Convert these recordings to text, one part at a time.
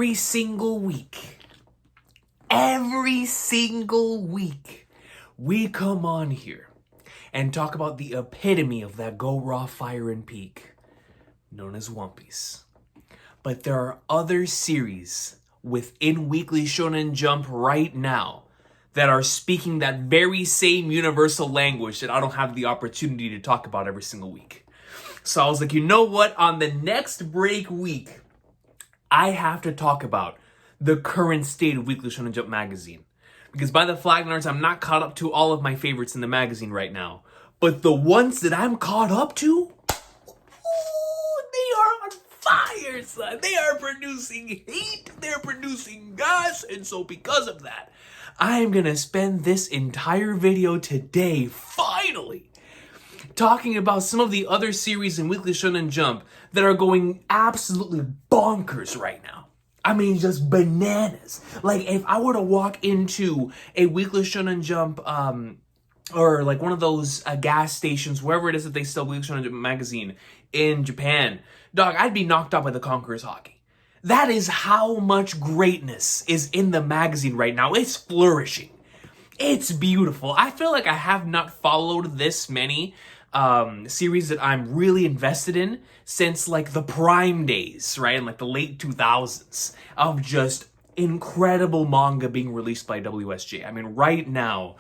every single week, we come on here and talk about the epitome of that go raw fire and peak, known as One Piece. But there are other series within Weekly Shonen Jump right now that are speaking that very same universal language that I don't have the opportunity to talk about every single week. So I was like, you know what? On the next break week, I have to talk about the current state of Weekly Shonen Jump magazine. Because by the flag nerds, I'm not caught up to all of my favorites in the magazine right now. But the ones that I'm caught up to, they are on fire, son. They are producing heat. They're producing gas. And so because of that, I am going to spend this entire video today, finally, talking about some of the other series in Weekly Shonen Jump that are going absolutely bonkers right now. I mean, just bananas. Like, if I were to walk into a Weekly Shonen Jump, or like one of those gas stations, wherever it is that they sell Weekly Shonen Jump magazine in Japan, dog, I'd be knocked out by the Conqueror's Hockey. That is how much greatness is in the magazine right now. It's flourishing. It's beautiful. I feel like I have not followed this many series that I'm really invested in since like the prime days, right? In like the late 2000s of just incredible manga being released by WSJ. I mean, right now,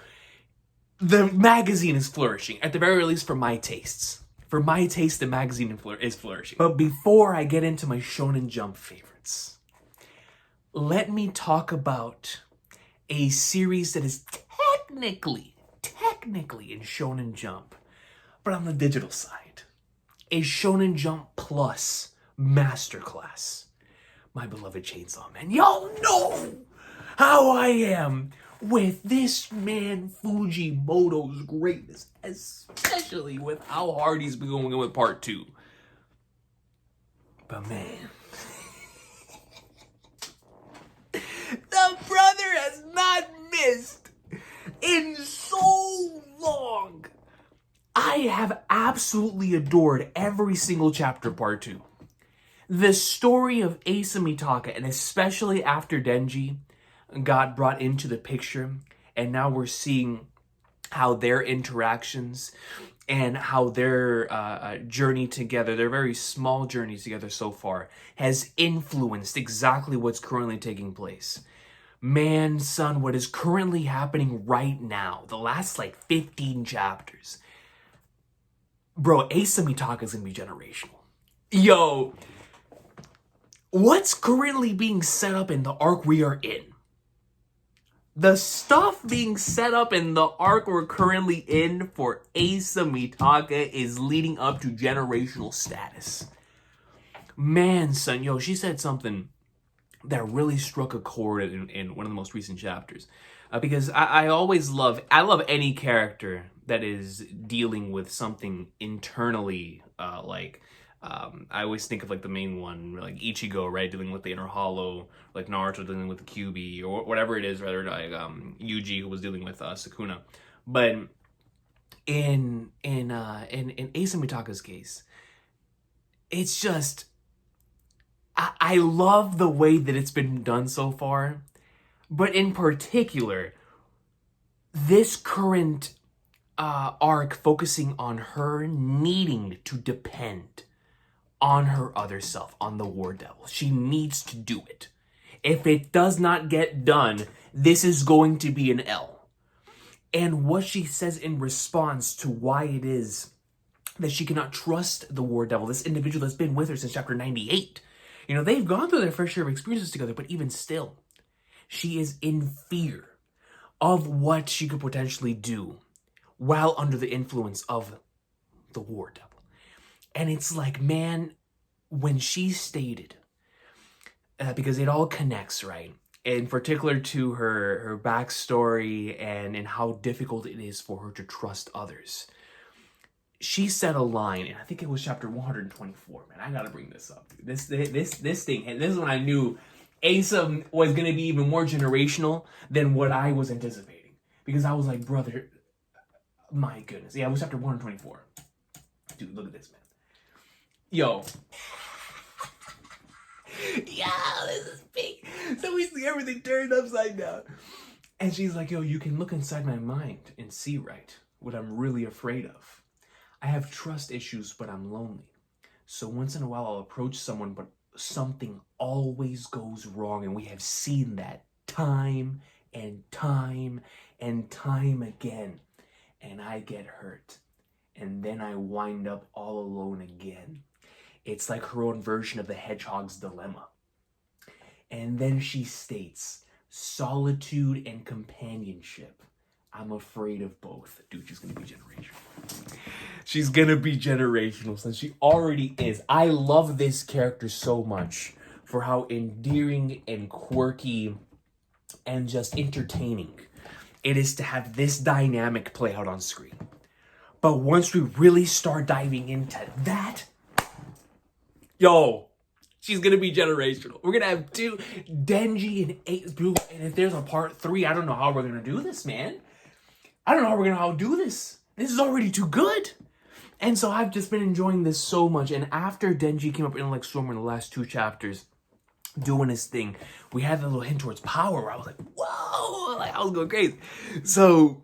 the magazine is flourishing, at the very least for my tastes. For my taste, the magazine is flourishing. But before I get into my Shonen Jump favorites, let me talk about a series that is technically in Shonen Jump, but on the digital side. A Shonen Jump Plus masterclass. My beloved Chainsaw Man. Y'all know how I am with this man Fujimoto's greatness, especially with how hard he's been going with part 2. But man, the brother has not missed in so long. I have absolutely adored every single chapter of part 2. The story of Asa Mitaka, and especially after Denji got brought into the picture, and now we're seeing how their interactions and how their journey together, their very small journeys together so far, has influenced exactly what's currently taking place. Man, son, what is currently happening right now, the last like 15 chapters, bro, Asa Mitaka is gonna be generational. Yo, what's currently being set up in the arc we are in? The stuff being set up in the arc we're currently in for Asa Mitaka is leading up to generational status. Man, son, yo, she said something that really struck a chord in one of the most recent chapters. Because I always love any character that is dealing with something internally, I always think of like the main one, like Ichigo, right, dealing with the inner hollow, like Naruto dealing with the Kyuubi, or whatever it is, rather like Yuji, who was dealing with Sukuna. But in Asa Mitaka's case, it's just I love the way that it's been done so far, but in particular, this current arc focusing on her needing to depend on her other self, on the War Devil. She needs to do it. If it does not get done, this is going to be an L. And what she says in response to why it is that she cannot trust the War Devil, this individual that's been with her since chapter 98. You know, they've gone through their fair share of experiences together, but even still, she is in fear of what she could potentially do while under the influence of the War Devil. And it's like, man, when she stated, because it all connects, right? In particular to her backstory and how difficult it is for her to trust others. She said a line, and I think it was chapter 124, man. I gotta bring this up. This thing, and this is when I knew Asa was gonna be even more generational than what I was anticipating. Because I was like, brother, my goodness. Yeah, it was chapter 124. Dude, look at this, man. Yo. Yo, this is big. see everything turned upside down. And she's like, yo, you can look inside my mind and see right what I'm really afraid of. I have trust issues, but I'm lonely. So once in a while I'll approach someone, but something always goes wrong. And we have seen that time and time and time again. And I get hurt. And then I wind up all alone again. It's like her own version of the hedgehog's dilemma. And then she states, solitude and companionship. I'm afraid of both. Dude, she's gonna be generational. She's gonna be generational since she already is. I love this character so much for how endearing and quirky and just entertaining it is to have this dynamic play out on screen. But once we really start diving into that, yo, she's gonna be generational. We're gonna have two, Denji and Ace Blue, and if there's a part 3, I don't know how we're gonna do this, man. I don't know how we're gonna do this. This is already too good. And so I've just been enjoying this so much. And after Denji came up in like Stormer in the last 2 chapters, doing his thing, we had that little hint towards power where I was like, whoa, like I was going crazy. So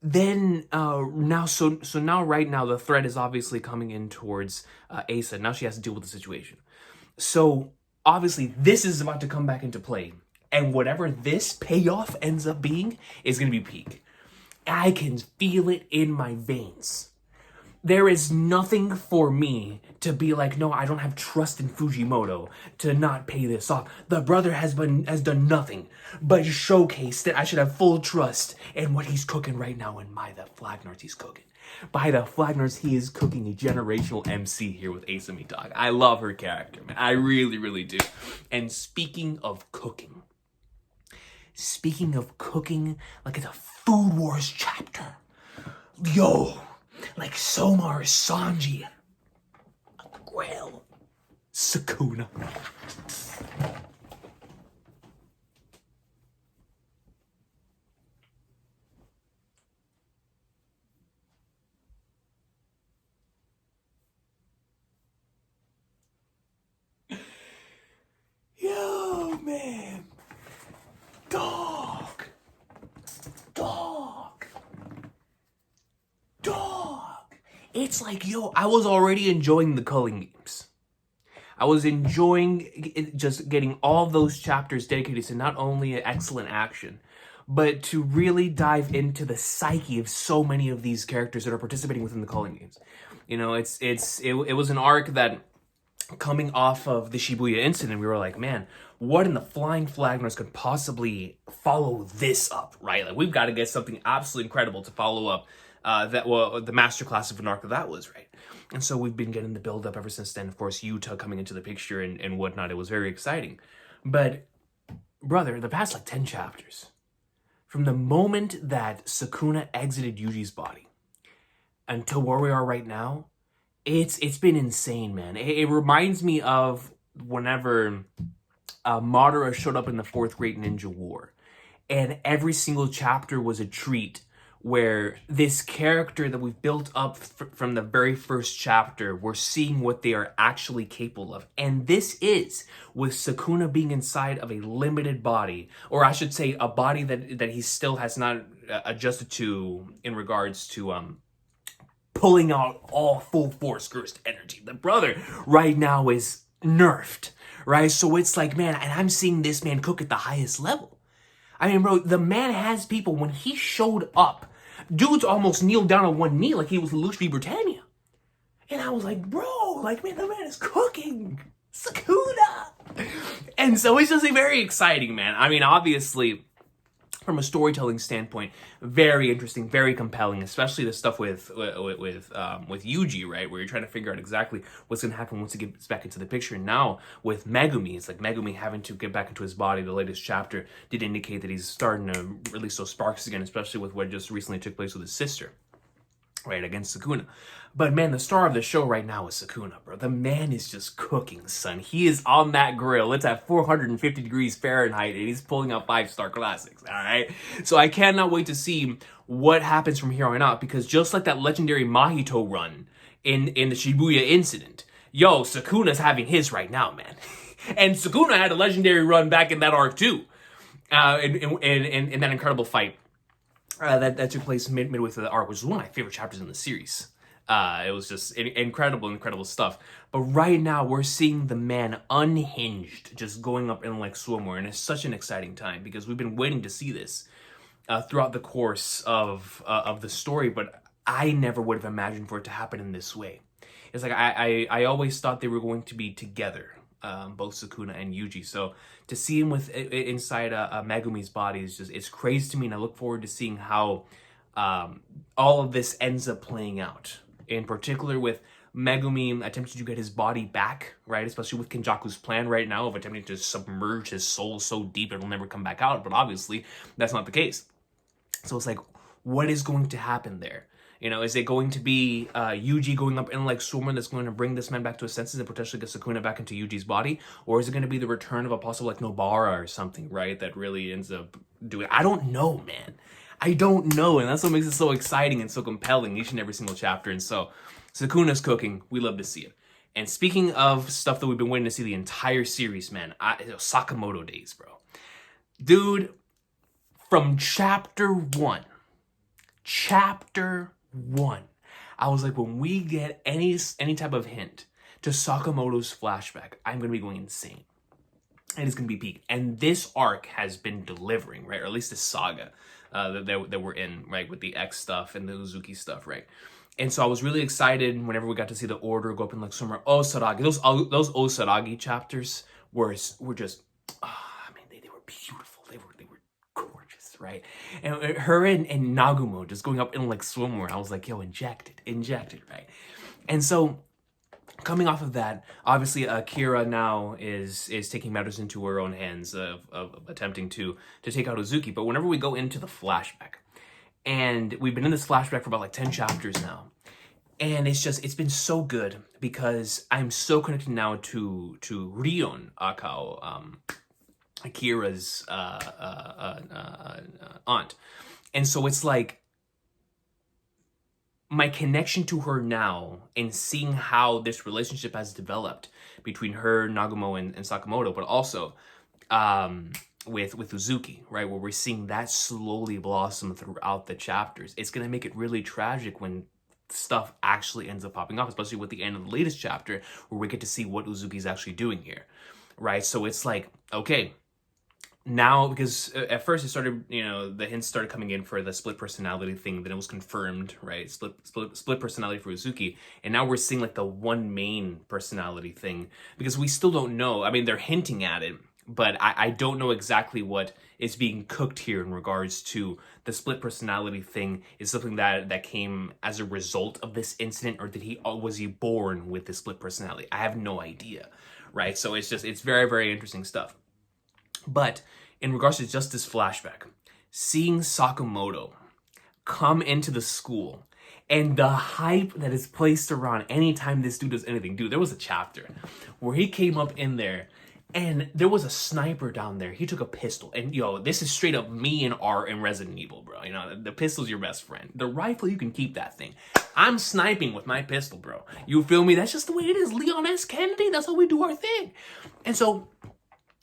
then now right now the threat is obviously coming in towards Asa. Now she has to deal with the situation. So obviously this is about to come back into play, and whatever this payoff ends up being is going to be peak. I can feel it in my veins. There is nothing for me to be like, no, I don't have trust in Fujimoto to not pay this off. The brother has done nothing but showcase that I should have full trust in what he's cooking right now and by the Flagnards he's cooking. By the Flagnards, he is cooking a generational MC here with Asami Dog. I love her character, man. I really, really do. And speaking of cooking, like it's a Food Wars chapter. Yo, like Soma or Sanji. Well, Sukuna. Yo, man. Dog. It's like, yo, I was already enjoying the culling games. I was enjoying just getting all those chapters dedicated to not only excellent action, but to really dive into the psyche of so many of these characters that are participating within the culling games. You know, it was an arc that, coming off of the Shibuya incident, we were like, man, what in the flying Flagnards could possibly follow this up, right? Like, we've got to get something absolutely incredible to follow up the masterclass of an arc that was, right? And so we've been getting the build up ever since then. Of course, Yuta coming into the picture and whatnot. It was very exciting. But, brother, the past like 10 chapters, from the moment that Sukuna exited Yuji's body until where we are right now, it's been insane, man. It reminds me of whenever Madara showed up in the 4th Great Ninja War, and every single chapter was a treat, where this character that we've built up from the very first chapter, we're seeing what they are actually capable of. And this is with Sukuna being inside of a limited body, or I should say a body that he still has not adjusted to in regards to pulling out all full force cursed energy. The brother right now is nerfed, right? So it's like, man, and I'm seeing this man cook at the highest level. I mean, bro, the man has people. When he showed up, dudes almost kneeled down on one knee like he was Lucy Britannia. And I was like, bro, like, man, the man is cooking. Sukuna. And so it's just very exciting, man. I mean, obviously, from a storytelling standpoint, very interesting, very compelling, especially the stuff with Yuji, right, where you're trying to figure out exactly what's going to happen once he gets back into the picture. And now with Megumi, it's like Megumi having to get back into his body. The latest chapter did indicate that he's starting to release those sparks again, especially with what just recently took place with his sister, right, against Sukuna. But man, the star of the show right now is Sukuna, bro. The man is just cooking, son. He is on that grill. It's at 450 degrees Fahrenheit, and he's pulling out 5-star classics, all right? So I cannot wait to see what happens from here on out, because just like that legendary Mahito run in the Shibuya incident, yo, Sukuna's having his right now, man. And Sukuna had a legendary run back in that arc too. in that incredible fight that took place midway through the arc, which was one of my favorite chapters in the series. It was just incredible stuff. But right now, we're seeing the man unhinged, just going up in like swimwear, and it's such an exciting time because we've been waiting to see this throughout the course of the story. But I never would have imagined for it to happen in this way. It's like I always thought they were going to be together, both Sukuna and Yuji. So to see him inside Megumi's body is just, it's crazy to me, and I look forward to seeing how all of this ends up playing out. In particular, with Megumi attempting to get his body back, right? Especially with Kenjaku's plan right now of attempting to submerge his soul so deep it'll never come back out. But obviously, that's not the case. So it's like, what is going to happen there? You know, is it going to be Yuji going up in like swimmer that's going to bring this man back to his senses and potentially get Sukuna back into Yuji's body? Or is it going to be the return of a possible like Nobara or something, right? That really ends up doing... I don't know, man. I don't know, and that's what makes it so exciting and so compelling, each and every single chapter. And so, Sukuna's cooking. We love to see it. And speaking of stuff that we've been waiting to see the entire series, man, Sakamoto Days, bro. Dude, from chapter one, I was like, when we get any type of hint to Sakamoto's flashback, I'm going to be going insane. And it's going to be peak. And this arc has been delivering, right? Or at least this saga that we're in, right? With the X stuff and the Uzuki stuff, right? And so I was really excited whenever we got to see the Order go up in like somewhere. Osaragi. Those Osaragi chapters were just, I mean, they were beautiful. They were gorgeous, right? And her and Nagumo just going up in like swimwear. I was like, yo, injected, right? And so... coming off of that, obviously Akira now is taking matters into her own hands of attempting to take out Uzuki. But whenever we go into the flashback, and we've been in this flashback for about like 10 chapters now, and it's been so good because I'm so connected now to Rion Akao, Akira's aunt. And so it's like, my connection to her now and seeing how this relationship has developed between her, Nagumo, and Sakamoto, but also with Uzuki, right, where we're seeing that slowly blossom throughout the chapters. It's going to make it really tragic when stuff actually ends up popping off, especially with the end of the latest chapter, where we get to see what Uzuki's actually doing here, right? So it's like, okay, now, because at first it started, you know, the hints started coming in for the split personality thing, then it was confirmed, right? Split personality for Uzuki, and now we're seeing like the one main personality thing, because we still don't know. I mean, they're hinting at it, but I don't know exactly what is being cooked here in regards to the split personality thing. Is something that came as a result of this incident, or was he born with the split personality? I have no idea, right? So it's very, very interesting stuff. But in regards to just this flashback, seeing Sakamoto come into the school and the hype that is placed around anytime this dude does anything. Dude, there was a chapter where he came up in there and there was a sniper down there. He took a pistol. And yo, this is straight up me and R in Resident Evil, bro. You know, the pistol's your best friend. The rifle, you can keep that thing. I'm sniping with my pistol, bro. You feel me? That's just the way it is. Leon S. Kennedy, that's how we do our thing. And so...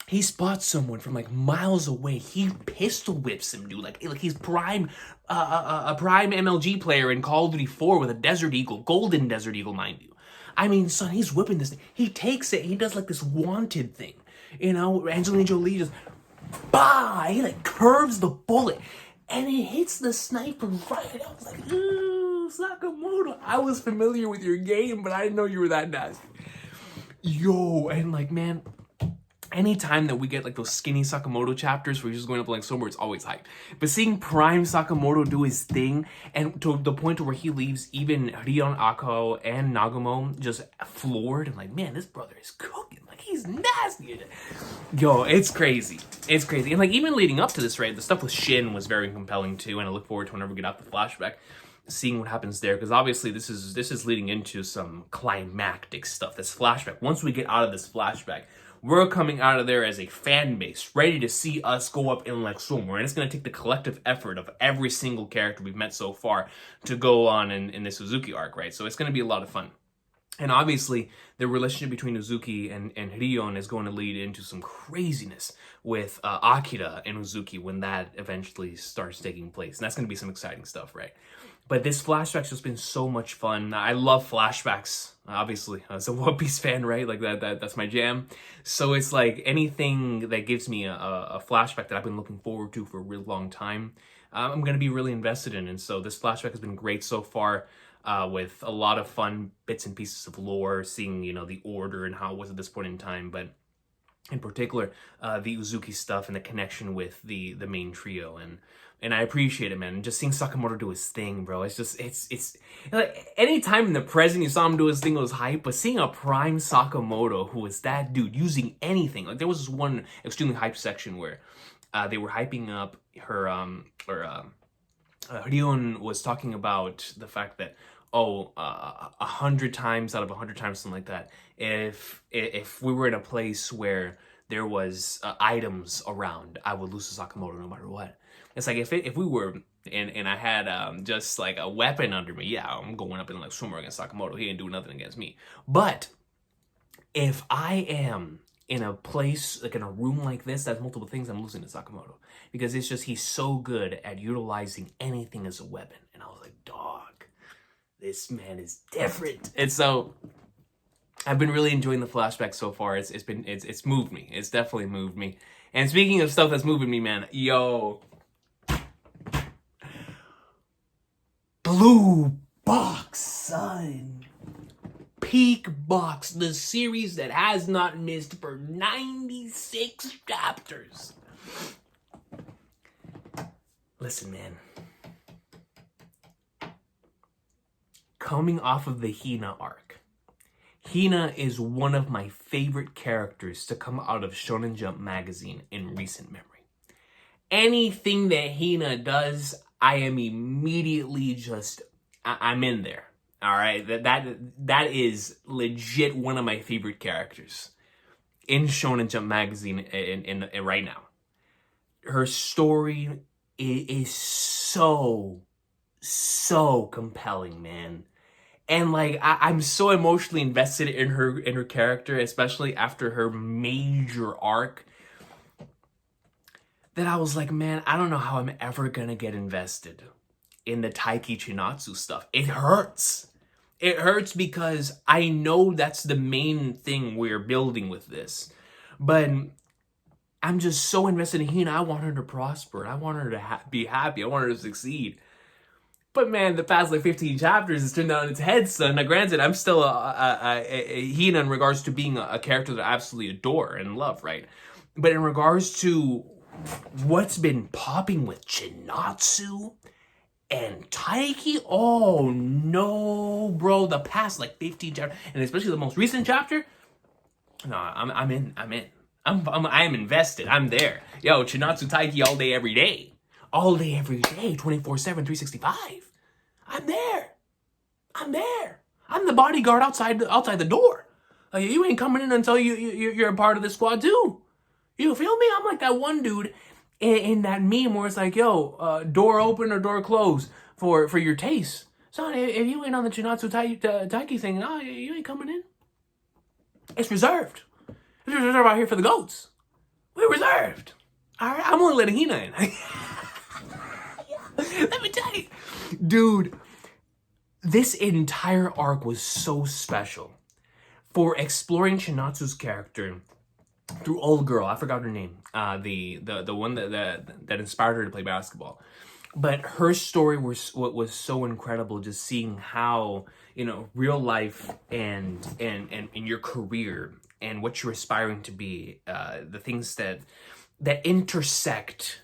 he spots someone from like miles away. He pistol whips him, dude. Like he's a prime MLG player in Call of Duty 4 with a Desert Eagle, golden Desert Eagle, mind you. I mean, son, he's whipping this thing. He takes it. He does like this wanted thing, you know. Angelina Jolie just, bah! He like curves the bullet, and it hits the sniper right. I was like, ooh, Sakamoto. I was familiar with your game, but I didn't know you were that nasty. Yo, and like, man. Anytime that we get like those skinny Sakamoto chapters where he's just going up like somewhere, it's always hype. But seeing Prime Sakamoto do his thing, and to the point where he leaves even Rion Akao and Nagumo just floored, and like, man, this brother is cooking. Like, he's nasty. Yo, it's crazy. It's crazy. And like, even leading up to this, right, the stuff with Shin was very compelling too, and I look forward to whenever we get out the flashback, seeing what happens there, because obviously this is leading into some climactic stuff. This flashback. Once we get out of this flashback, we're coming out of there as a fan base, ready to see us go up in like swimwear. And it's going to take the collective effort of every single character we've met so far to go on in this Suzuki arc, right? So it's going to be a lot of fun. And obviously, the relationship between Uzuki and Rion is going to lead into some craziness with Akira and Uzuki when that eventually starts taking place. And that's going to be some exciting stuff, right? But this flashback's just been so much fun. I love flashbacks, obviously. As a One Piece fan, right? Like, that's my jam. So it's like anything that gives me a flashback that I've been looking forward to for a really long time, I'm going to be really invested in. And so this flashback has been great so far. With a lot of fun bits and pieces of lore, seeing, you know, the order and how it was at this point in time, but in particular, the Uzuki stuff and the connection with the main trio, and I appreciate it, man. And just seeing Sakamoto do his thing, bro, it's just, it's like, anytime in the present you saw him do his thing, it was hype, but seeing a prime Sakamoto who is that dude using anything, like there was this one extremely hype section where they were hyping up her, Rion was talking about the fact that 100 times out of 100 times, something like that, if we were in a place where there was items around, I would lose to Sakamoto no matter what. It's like if we were and I had just like a weapon under me, yeah, I'm going up in like swimmer against Sakamoto. He ain't doing nothing against me. But if I am in a place, like in a room like this that has multiple things, I'm losing to Sakamoto. Because it's just, he's so good at utilizing anything as a weapon. And I was like, dog, this man is different. And so I've been really enjoying the flashback so far. It's moved me. It's definitely moved me. And speaking of stuff that's moving me, man, yo, Blue Box, son. Peak Box, the series that has not missed for 96 chapters. Listen, man. Coming off of the Hina arc, Hina is one of my favorite characters to come out of Shonen Jump magazine in recent memory. Anything that Hina does, I am immediately just, I'm in there. All right, that is legit one of my favorite characters in Shonen Jump magazine in right now. Her story is so compelling, man. And like I'm so emotionally invested in her character, especially after her major arc, that I was like, man, I don't know how I'm ever gonna get invested in the Taiki Chinatsu stuff. It hurts. It hurts because I know that's the main thing we're building with this. But I'm just so invested in Hina. I want her to prosper. I want her to be happy. I want her to succeed. But man, the past like 15 chapters has turned on its head, son. Now granted, I'm still a Hina in regards to being a character that I absolutely adore and love, right? But in regards to what's been popping with Chinatsu and Taiki, oh no, bro, the past like 15 chapters, and especially the most recent chapter, no, I'm in. I am invested. I'm there. Yo, Chinatsu Taiki all day, every day. All day, every day, 24/7, 365. I'm there. I'm the bodyguard outside the door. You ain't coming in until you're a part of the squad too. You feel me? I'm like that one dude in that meme where it's like, yo, door open or door closed for your taste. Son, if you ain't on the Chinatsu Taiki thing, no, you ain't coming in. It's reserved. It's reserved out here for the goats. We're reserved. All right, I'm only letting Hina in. Let me tell you. Dude, this entire arc was so special for exploring Chinatsu's character through old girl. I forgot her name. The one that inspired her to play basketball. But her story was so incredible, just seeing how, you know, real life and your career and what you're aspiring to be, the things that intersect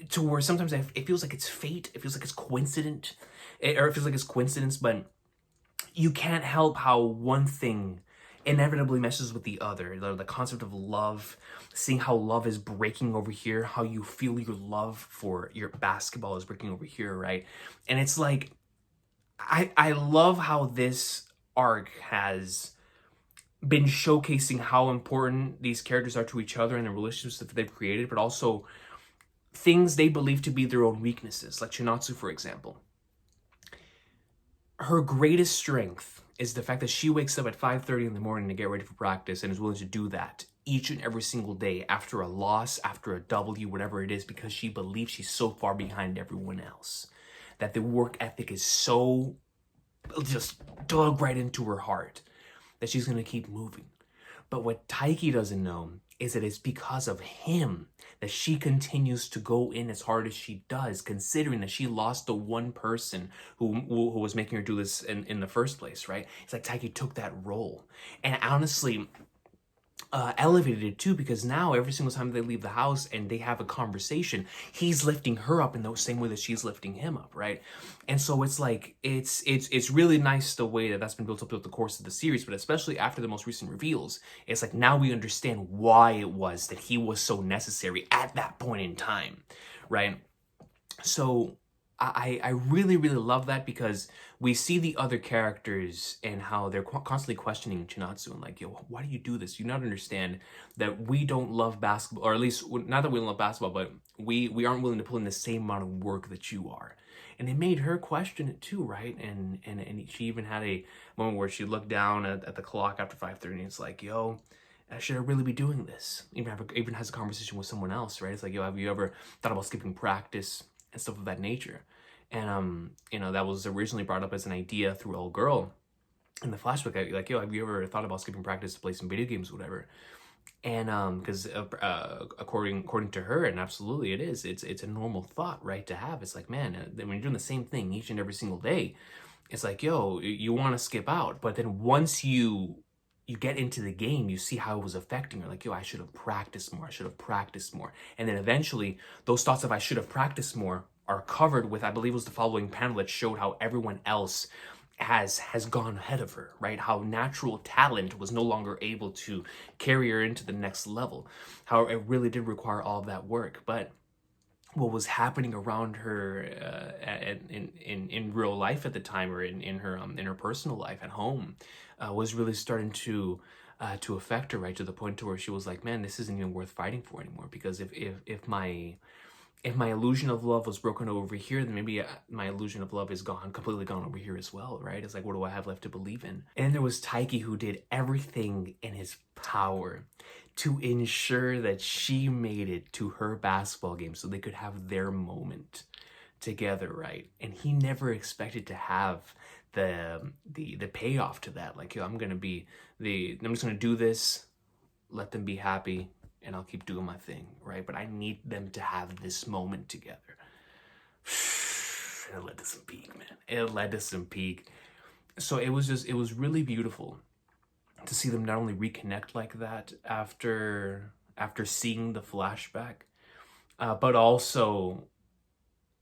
to where sometimes it feels like it's fate, it feels like it's coincident, or it feels like it's coincidence, but you can't help how one thing inevitably meshes with the other. The concept of love, seeing how love is breaking over here, how you feel your love for your basketball is breaking over here, right? And it's like, I love how this arc has been showcasing how important these characters are to each other and the relationships that they've created, but also things they believe to be their own weaknesses, like Chinatsu, for example. Her greatest strength is the fact that she wakes up at 5:30 in the morning to get ready for practice and is willing to do that each and every single day after a loss, after a W, whatever it is, because she believes she's so far behind everyone else. That the work ethic is so just dug right into her heart that she's going to keep moving. But what Taiki doesn't know is that it's because of him that she continues to go in as hard as she does, considering that she lost the one person who was making her do this in the first place, right? It's like Taiki took that role. And honestly, elevated it too, because now every single time they leave the house and they have a conversation, he's lifting her up in the same way that she's lifting him up, right? And so it's like it's really nice the way that that's been built up throughout the course of the series, but especially after the most recent reveals, it's like now we understand why it was that he was so necessary at that point in time, right? So I really, really love that, because we see the other characters and how they're constantly questioning Chinatsu and like, yo, why do you do this? You not understand that we don't love basketball, or at least not that we don't love basketball, but we aren't willing to put in the same amount of work that you are. And it made her question it too, right? And she even had a moment where she looked down at the clock after 5:30 and it's like, yo, should I really be doing this? Even has a conversation with someone else, right? It's like, yo, have you ever thought about skipping practice and stuff of that nature? And that was originally brought up as an idea through Old Girl in the flashback. Like, yo, have you ever thought about skipping practice to play some video games or whatever? And because according to her, and absolutely it is, it's a normal thought, right, to have. It's like, man, when you're doing the same thing each and every single day, it's like, yo, you want to skip out, but then once you get into the game, you see how it was affecting her. Like, yo, I should have practiced more. I should have practiced more. And then eventually, those thoughts of I should have practiced more are covered with, I believe it was the following panel that showed how everyone else has gone ahead of her, right? How natural talent was no longer able to carry her into the next level. How it really did require all of that work. But what was happening around her in real life at the time, or in her personal life at home, was really starting to affect her, right, to the point to where she was like, man, this isn't even worth fighting for anymore, because if my illusion of love was broken over here, then maybe my illusion of love is completely gone over here as well, right? It's like, what do I have left to believe in? And there was Taiki, who did everything in his power to ensure that she made it to her basketball game so they could have their moment together, right? And he never expected to have the payoff to that. Like, yo, I'm just gonna do this, let them be happy, and I'll keep doing my thing, right? But I need them to have this moment together. It led to some peak, man. It led to some peak. So it was really beautiful to see them not only reconnect like that after seeing the flashback, but also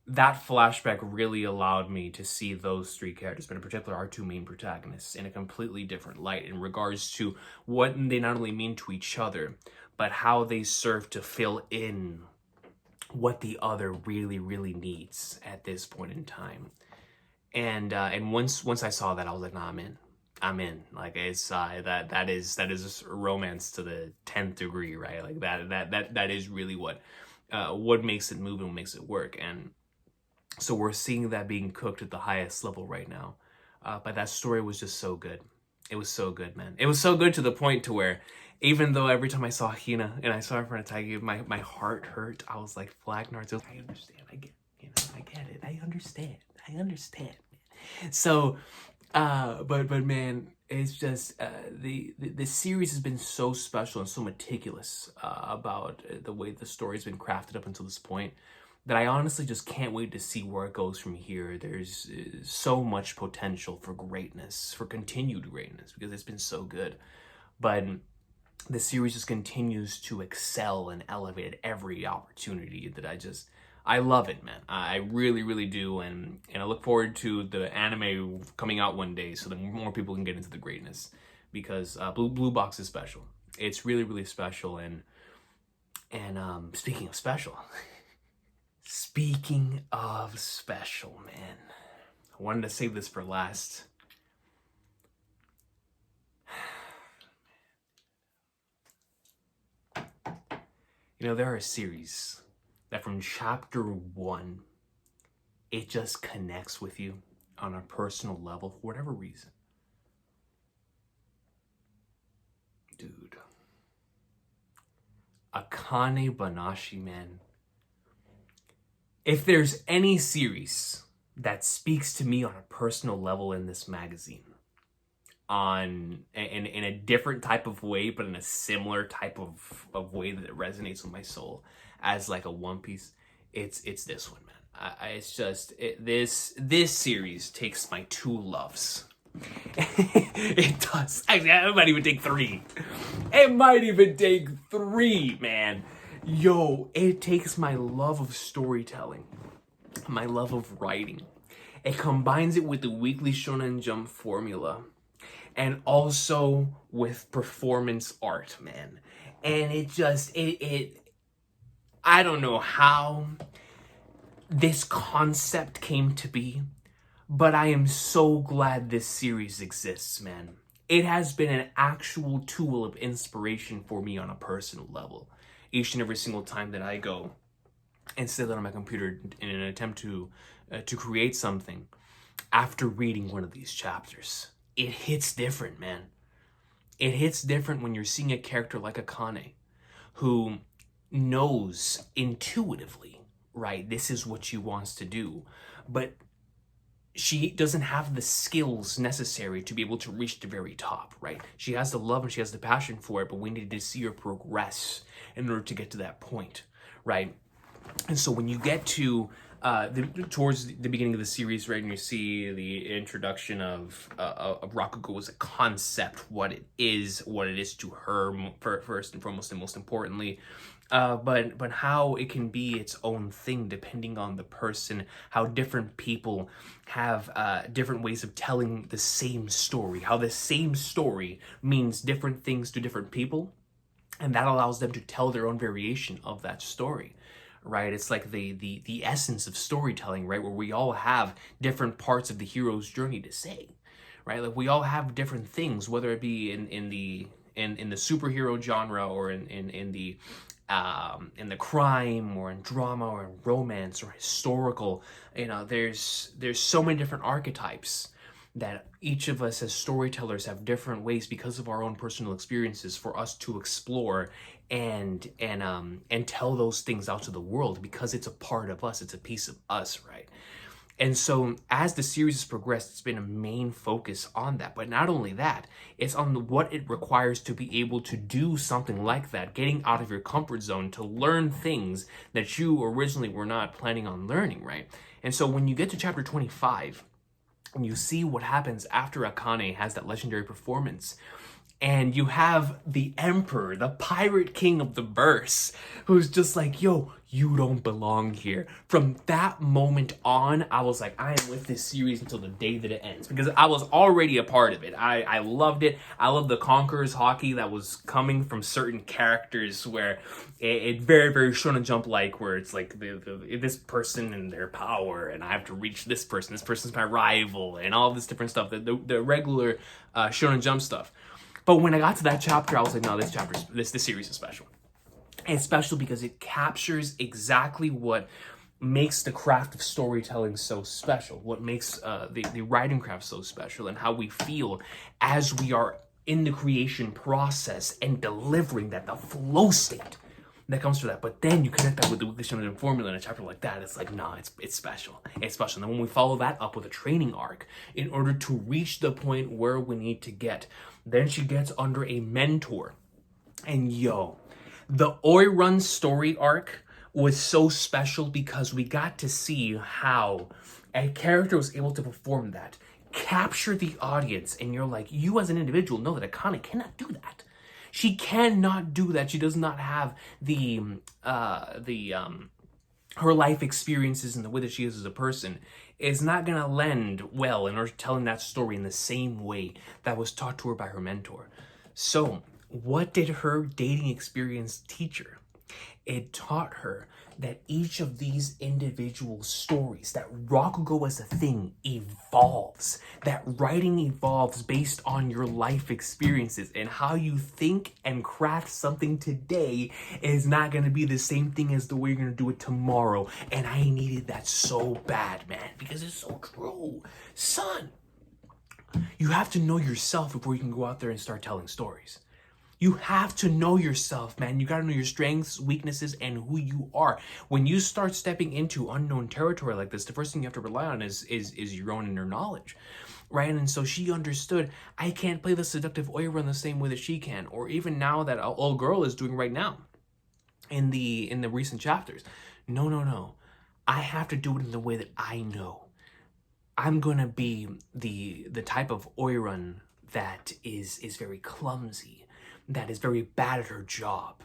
that flashback really allowed me to see those three characters, but in particular our two main protagonists, in a completely different light in regards to what they not only mean to each other, but how they serve to fill in what the other really, really needs at this point in time. And once I saw that, I was like, nah, I'm in. Like, it's that is romance to the 10th degree, right? Like that is really what makes it move and what makes it work. And so we're seeing that being cooked at the highest level right now. But that story was just so good. It was so good, man. It was so good to the point to where, even though every time I saw Hina and I saw her in front of Taiki, my heart hurt. I was like, Flagnards, I understand. I get it. I understand. So, but man, it's just the series has been so special and so meticulous about the way the story's been crafted up until this point, that I honestly just can't wait to see where it goes from here. There's so much potential for greatness, for continued greatness, because it's been so good. But the series just continues to excel and elevate at every opportunity that I love it, man. I really, really do. And I look forward to the anime coming out one day so that more people can get into the greatness, because Blue Box is special. It's really, really special. And speaking of special, speaking of special, man, I wanted to save this for last. There are a series that from chapter 1, it just connects with you on a personal level for whatever reason. Dude. Akane Banashi, man. If there's any series that speaks to me on a personal level in this magazine, in a different type of way, but in a similar type of way that it resonates with my soul as like a One Piece, it's this one, man. It's just this series takes my two loves. It does. Actually, it might even take three. It might even take three, man. Yo, it takes my love of storytelling, my love of writing. It combines it with the Weekly Shonen Jump formula, and also with performance art, man. And it just, I don't know how this concept came to be, but I am so glad this series exists, man. It has been an actual tool of inspiration for me on a personal level. Each and every single time that I go and sit down on my computer in an attempt to create something, after reading one of these chapters, it hits different, man. It hits different when you're seeing a character like Akane, who knows intuitively, right, this is what she wants to do, but she doesn't have the skills necessary to be able to reach the very top, right? She has the love and she has the passion for it, but we need to see her progress in order to get to that point, right? And so when you get to towards the beginning of the series, right, and you see the introduction of Rakugo as a concept, what it is to her first and foremost, and most importantly, but how it can be its own thing depending on the person, how different people have different ways of telling the same story, how the same story means different things to different people, and that allows them to tell their own variation of that story. Right, it's like the essence of storytelling, right, where we all have different parts of the hero's journey to say, right? Like we all have different things, whether it be in the superhero genre or in the crime or in drama or in romance or historical. You know, there's so many different archetypes that each of us as storytellers have different ways because of our own personal experiences for us to explore and tell those things out to the world, because it's a part of us, it's a piece of us, right? And so as the series has progressed, it's been a main focus on that. But not only that, it's on what it requires to be able to do something like that, getting out of your comfort zone to learn things that you originally were not planning on learning, right? And so when you get to chapter 25, and you see what happens after Akane has that legendary performance, and you have the emperor, the pirate king of the verse, who's just like, yo, you don't belong here. From that moment on, I was like, I am with this series until the day that it ends, because I was already a part of it. I loved it. I love the Conqueror's hockey that was coming from certain characters, where it very, very Shonen Jump like, where it's like this person and their power, and I have to reach this person. This person's my rival, and all this different stuff. The regular Shonen Jump stuff. But when I got to that chapter, I was like, no, this series is special. And it's special because it captures exactly what makes the craft of storytelling so special, what makes the writing craft so special, and how we feel as we are in the creation process and delivering that, the flow state that comes from that. But then you connect that with the Weekly Shonen Jump formula in a chapter like that, it's like, nah, it's special. It's special. And then when we follow that up with a training arc in order to reach the point where we need to get, then she gets under a mentor. And yo, the Oirun story arc was so special because we got to see how a character was able to perform that, capture the audience, and you're like, you as an individual know that Akane cannot do that. She cannot do that. She does not have her life experiences and the way that she is as a person is not going to lend well in order to telling that story in the same way that was taught to her by her mentor. So what did her dating experience teach her? It taught her that each of these individual stories, that Rakugo as a thing evolves, that writing evolves based on your life experiences, and how you think and craft something today is not going to be the same thing as the way you're going to do it tomorrow. And I needed that so bad, man, because it's so true. Son, you have to know yourself before you can go out there and start telling stories. You have to know yourself, man. You gotta know your strengths, weaknesses, and who you are. When you start stepping into unknown territory like this, the first thing you have to rely on is your own inner knowledge, right? And so she understood, I can't play the seductive Oira in the same way that she can, or even now that a old girl is doing right now in the recent chapters. No, no, no. I have to do it in the way that I know. I'm gonna be the type of Oiran that is very clumsy, that is very bad at her job.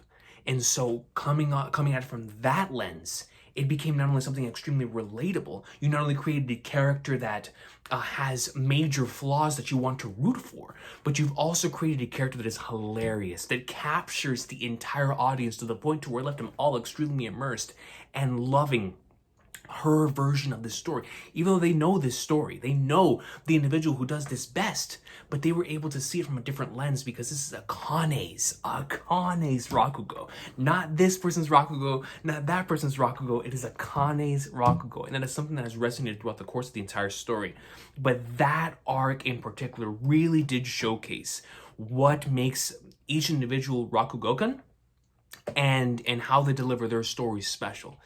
And so coming at it from that lens, it became not only something extremely relatable, you not only created a character that has major flaws that you want to root for, but you've also created a character that is hilarious, that captures the entire audience to the point to where it left them all extremely immersed and loving her version of this story. Even though they know this story, they know the individual who does this best, but they were able to see it from a different lens because this is Akane's Rakugo. Not this person's Rakugo, not that person's Rakugo. It is Akane's Rakugo. And that is something that has resonated throughout the course of the entire story. But that arc in particular really did showcase what makes each individual Rakugokan and how they deliver their stories special,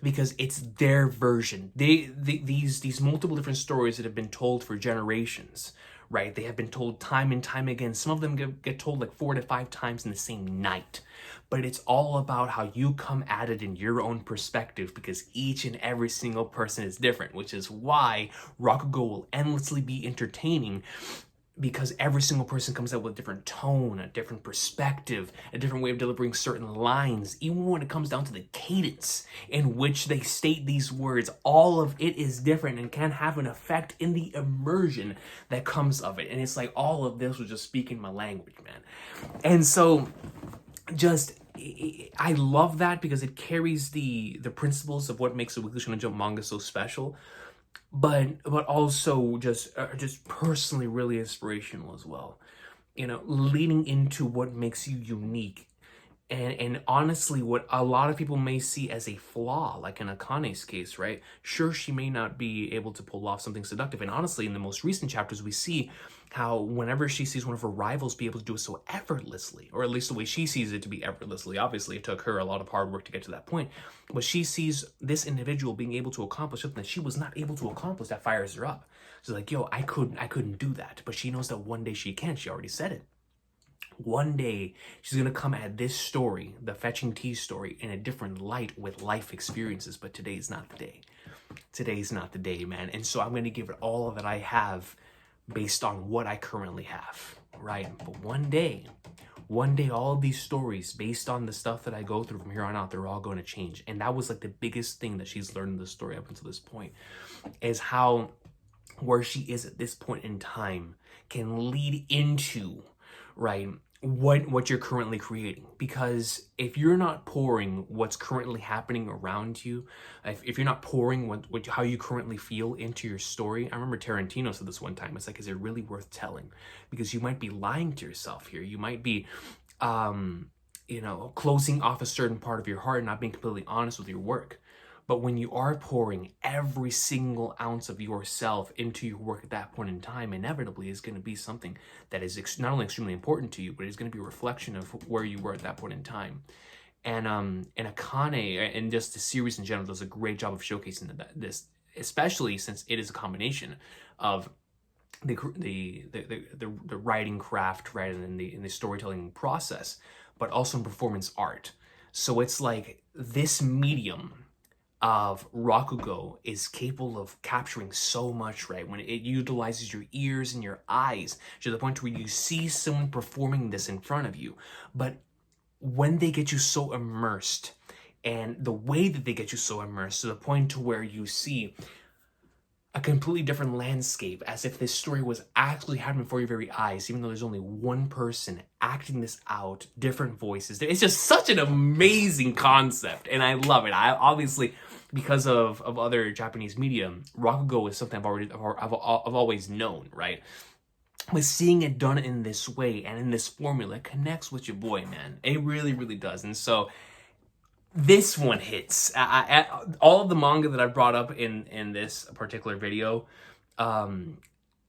because it's their version. These multiple different stories that have been told for generations, right? They have been told time and time again. Some of them get told like 4 to 5 times in the same night. But it's all about how you come at it in your own perspective, because each and every single person is different, which is why Rakugo will endlessly be entertaining, because every single person comes out with a different tone, a different perspective, a different way of delivering certain lines. Even when it comes down to the cadence in which they state these words, all of it is different and can have an effect in the immersion that comes of it. And it's like all of this was just speaking my language, man. And so just, I love that because it carries the principles of what makes a Weekly Shonen Jump manga so special, but also just personally really inspirational as well. You know, leading into what makes you unique. And honestly, what a lot of people may see as a flaw, like in Akane's case, right? Sure, she may not be able to pull off something seductive. And honestly, in the most recent chapters, we see how whenever she sees one of her rivals be able to do it so effortlessly, or at least the way she sees it to be effortlessly, obviously it took her a lot of hard work to get to that point, but she sees this individual being able to accomplish something that she was not able to accomplish, that fires her up. She's like, yo, I couldn't do that. But she knows that one day she can. She already said it. One day, she's going to come at this story, the fetching tea story, in a different light with life experiences. But today's not the day. Today's not the day, man. And so I'm going to give it all that I have based on what I currently have, right? But one day, all of these stories, based on the stuff that I go through from here on out, they're all going to change. And that was like the biggest thing that she's learned in the story up until this point, is how where she is at this point in time can lead into, right, what you're currently creating. Because if you're not pouring what's currently happening around you, if you're not pouring how you currently feel into your story, I remember Tarantino said this one time, it's like, is it really worth telling? Because you might be lying to yourself here. You might be closing off a certain part of your heart and not being completely honest with your work. But when you are pouring every single ounce of yourself into your work at that point in time, inevitably is going to be something that is not only extremely important to you, but it's going to be a reflection of where you were at that point in time. And Akane, and just the series in general, does a great job of showcasing this, especially since it is a combination of the writing craft, right, and in the storytelling process, but also in performance art. So it's like this medium of Rakugo is capable of capturing so much, right? When it utilizes your ears and your eyes to the point where you see someone performing this in front of you. But when they get you so immersed, and the way that they get you so immersed to the point to where you see a completely different landscape, as if this story was actually happening before your very eyes, even though there's only one person acting this out, different voices. It's just such an amazing concept, and I love it. I obviously, because of other Japanese media, Rakugo is something I've always known, right? But seeing it done in this way and in this formula connects with your boy, man. It really, really does. And so this one hits. All of the manga that I brought up in this particular video,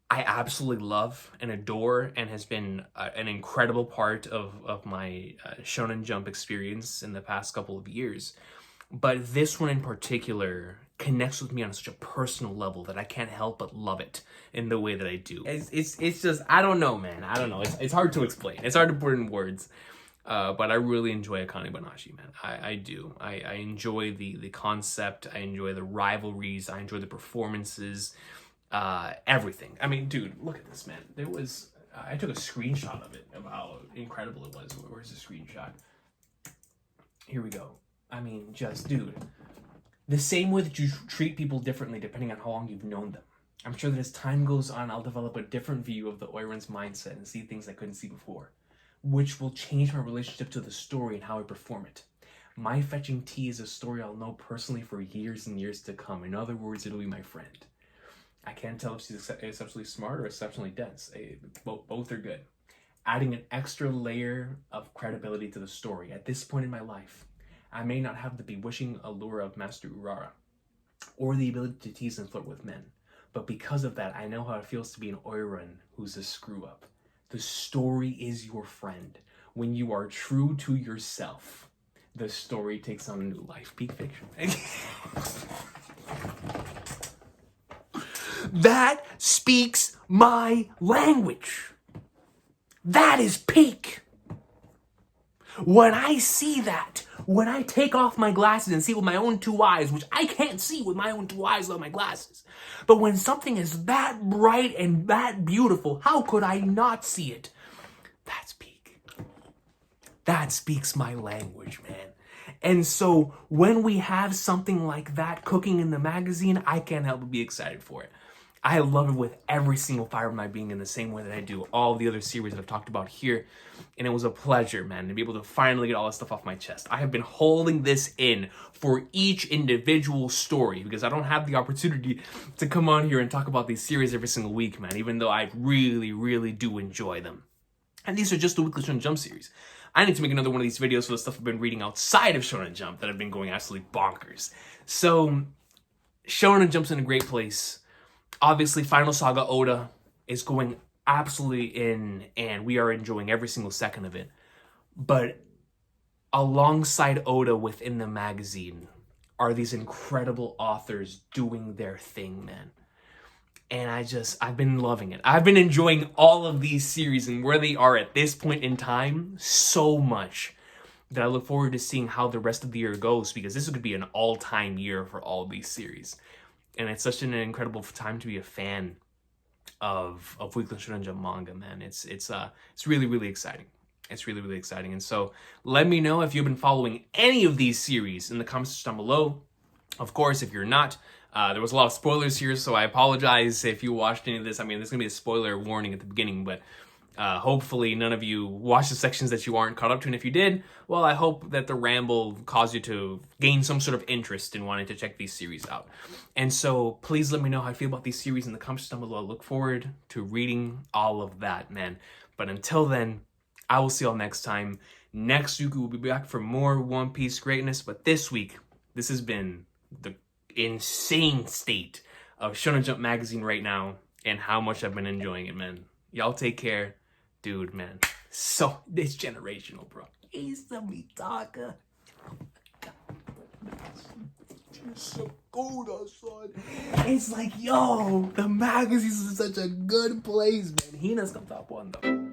I absolutely love and adore and has been an incredible part of my Shonen Jump experience in the past couple of years. But this one in particular connects with me on such a personal level that I can't help but love it in the way that I do. It's just, I don't know, man. I don't know. It's hard to explain. It's hard to put in words. But I really enjoy Akane Banashi, man. I do. I enjoy the concept. I enjoy the rivalries. I enjoy the performances. Everything. I mean, dude, look at this, man. There was... I took a screenshot of it, of how incredible it was. Where's the screenshot? Here we go. I mean, just, dude. The same way that you treat people differently depending on how long you've known them. I'm sure that as time goes on, I'll develop a different view of the Oiran's mindset and see things I couldn't see before, which will change my relationship to the story and how I perform it. My fetching tea is a story I'll know personally for years and years to come. In other words, it'll be my friend. I can't tell if she's exceptionally smart or exceptionally dense. Both are good. Adding an extra layer of credibility to the story. At this point in my life, I may not have the bewitching allure of Master Urara, or the ability to tease and flirt with men. But because of that, I know how it feels to be an Oiran who's a screw-up. The story is your friend. When you are true to yourself, the story takes on a new life. Peak fiction. That speaks my language. That is peak. When I see that, when I take off my glasses and see with my own two eyes, which I can't see with my own two eyes without my glasses, but when something is that bright and that beautiful, how could I not see it? That's peak. That speaks my language, man. And so when we have something like that cooking in the magazine, I can't help but be excited for it. I love it with every single fiber of my being in the same way that I do all the other series that I've talked about here. And it was a pleasure, man, to be able to finally get all this stuff off my chest. I have been holding this in for each individual story because I don't have the opportunity to come on here and talk about these series every single week, man, even though I really, really do enjoy them. And these are just the Weekly Shonen Jump series. I need to make another one of these videos for the stuff I've been reading outside of Shonen Jump that have been going absolutely bonkers. So, Shonen Jump's in a great place. Obviously, Final Saga Oda is going absolutely in, and we are enjoying every single second of it. But alongside Oda within the magazine are these incredible authors doing their thing, man. And I've been loving it. I've been enjoying all of these series and where they are at this point in time so much that I look forward to seeing how the rest of the year goes, because this could be an all-time year for all of these series. And it's such an incredible time to be a fan of Weekly Shonen Jump manga, man. It's really, really exciting. It's really, really exciting. And so let me know if you've been following any of these series in the comments down below. Of course, if you're not, there was a lot of spoilers here, so I apologize if you watched any of this. I mean, there's going to be a spoiler warning at the beginning, but hopefully none of you watched the sections that you aren't caught up to. And if you did, well, I hope that the ramble caused you to gain some sort of interest in wanting to check these series out. And so please let me know how you feel about these series in the comments down below. I look forward to reading all of that, man. But until then, I will see y'all next time. Next week, we will be back for more One Piece greatness. But this week, this has been the insane state of Shonen Jump magazine right now and how much I've been enjoying it, man. Y'all take care. Dude, man. So, it's generational, bro. He's the Mitaka. It's like, yo, the magazines is such a good place, man. Hina's come top one, though.